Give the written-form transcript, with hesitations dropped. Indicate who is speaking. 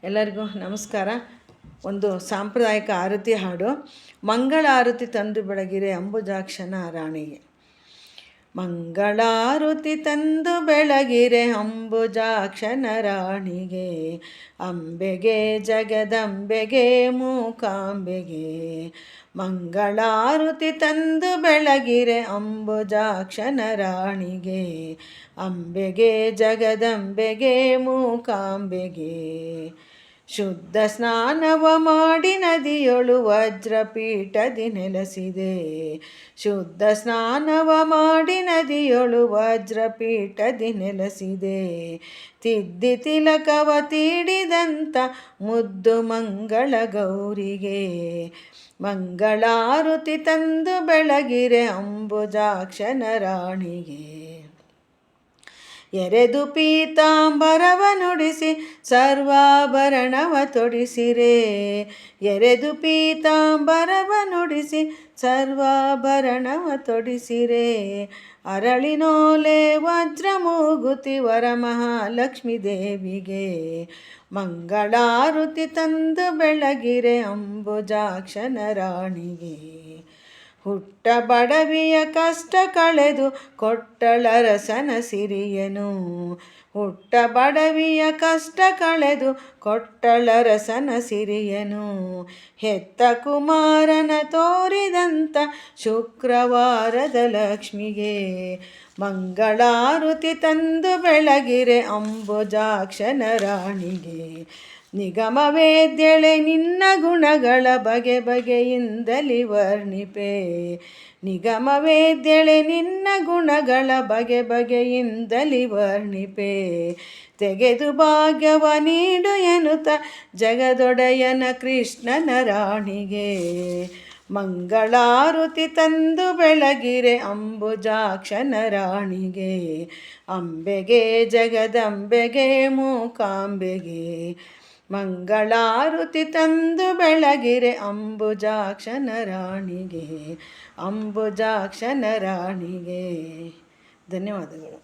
Speaker 1: ಎಲ್ಲರಿಗೂ ನಮಸ್ಕಾರ. ಒಂದು ಸಾಂಪ್ರದಾಯಿಕ ಆರತಿ ಹಾಡು. ಮಂಗಳಾರತಿ ತಂದು ಬೆಳಗಿರೆ ಅಂಬುಜಾಕ್ಷನ ರಾಣಿಗೆ. ಮಂಗಳಾರತಿ ತಂದು ಬೆಳಗಿರೆ ಅಂಬುಜಾಕ್ಷನ ರಾಣಿಗೆ, ಅಂಬೆಗೆ ಜಗದಂಬೆಗೆ ಮೂಕಾಂಬೆಗೆ. ಮಂಗಳಾರತಿ ತಂದು ಬೆಳಗಿರೆ ಅಂಬುಜಾಕ್ಷನ ರಾಣಿಗೆ, ಅಂಬೆಗೆ ಜಗದಂಬೆಗೆ ಮೂಕಾಂಬೆಗೆ. ಶುದ್ಧ ಸ್ನಾನವ ಮಾಡಿ ನದಿಯೊಳು ವಜ್ರಪೀಠದಿ ನೆಲೆಸಿದೆ, ಶುದ್ಧ ಸ್ನಾನವ ಮಾಡಿ ನದಿಯೊಳು ವಜ್ರಪೀಠದಿ ನೆಲೆಸಿದೆ. ತಿದ್ದಿ ತಿಲಕವ ತೀಡಿದಂಥ ಮುದ್ದು ಮಂಗಳ ಗೌರಿಗೆ, ಮಂಗಳಾರತಿ ತಂದು ಬೆಳಗಿರೆ ಅಂಬುಜಾಕ್ಷನ ರಾಣಿಗೆ. ಎರೆದು ಪೀತಾಂಬರವ ನುಡಿಸಿ ಸರ್ವಾಭರಣವ ತೊಡಿಸಿರೆ, ಎರೆದು ಪೀತಾಂಬರವ ನುಡಿಸಿ ಸರ್ವಾಭರಣವ ತೊಡಿಸಿರೆ. ಅರಳಿನೋಲೆ ವಜ್ರ ಮೂಗುತಿ ವರಮಹಾಲಕ್ಷ್ಮೀ ದೇವಿಗೆ, ಮಂಗಳಾರತಿ ತಂದು ಬೆಳಗಿರೆ ಅಂಬುಜಾಕ್ಷನ ರಾಣಿಗೆ. ಹುಟ್ಟ ಬಡವಿಯ ಕಷ್ಟ ಕಳೆದು ಕೊಟ್ಟಳರಸನ ಸಿರಿಯನು, ಹುಟ್ಟ ಬಡವಿಯ ಕಷ್ಟ ಕಳೆದು ಕೊಟ್ಟಳರಸನ ಸಿರಿಯನು. ಹೆತ್ತ ಕುಮಾರನ ತೋರಿದಂಥ ಶುಕ್ರವಾರದ ಲಕ್ಷ್ಮಿಗೆ, ಮಂಗಳಾರತಿ ತಂದು ಬೆಳಗಿರೆ ಅಂಬುಜಾಕ್ಷನ ರಾಣಿಗೆ. ನಿಗಮ ವೇದ್ಯಳೆ ನಿನ್ನ ಗುಣಗಳ ಬಗೆ ಬಗೆಯಿಂದಲಿ ವರ್ಣಿಪೆ, ನಿಗಮ ವೇದ್ಯಳೆ ನಿನ್ನ ಗುಣಗಳ ಬಗೆ ಬಗೆಯಿಂದಲಿ ವರ್ಣಿಪೆ. ತೆಗೆದು ಭಾಗ್ಯವ ನೀಡು ಎನ್ನುತ್ತ ಜಗದೊಡೆಯನ ಕೃಷ್ಣನ ರಾಣಿಗೆ, ಮಂಗಳಾರತಿ ತಂದು ಬೆಳಗಿರೆ ಅಂಬುಜಾಕ್ಷನ ರಾಣಿಗೆ. ಅಂಬೆಗೆ ಜಗದಂಬೆಗೆ ಮೂಕಾಂಬೆಗೆ, ಮಂಗಳಾರತಿ ತಂದು ಬೆಳಗಿರೆ ಅಂಬುಜಾಕ್ಷನ ರಾಣಿಗೆ, ಅಂಬುಜಾಕ್ಷನ ರಾಣಿಗೆ. ಧನ್ಯವಾದಗಳು.